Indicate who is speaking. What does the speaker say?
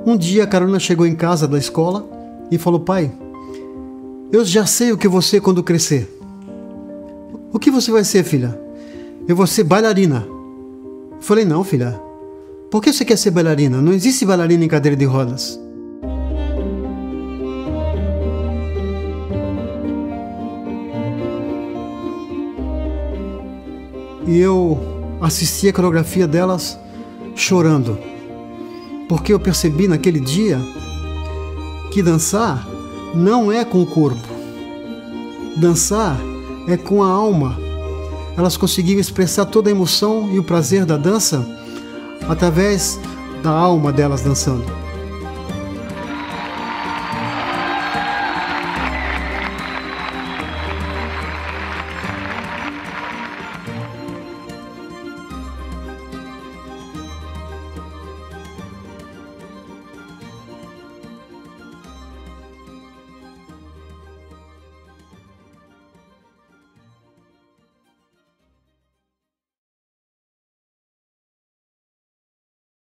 Speaker 1: Um dia a Carolina chegou em casa da escola e falou: pai, eu já sei o que vou ser quando crescer. O que você vai ser, filha? Eu vou ser bailarina. Eu falei: não, filha. Por que você quer ser bailarina? Não existe bailarina em cadeira de rodas. E eu assisti a coreografia delas chorando, porque eu percebi naquele dia que dançar não é com o corpo, dançar é com a alma. Elas conseguiram expressar toda a emoção e o prazer da dança através da alma delas dançando.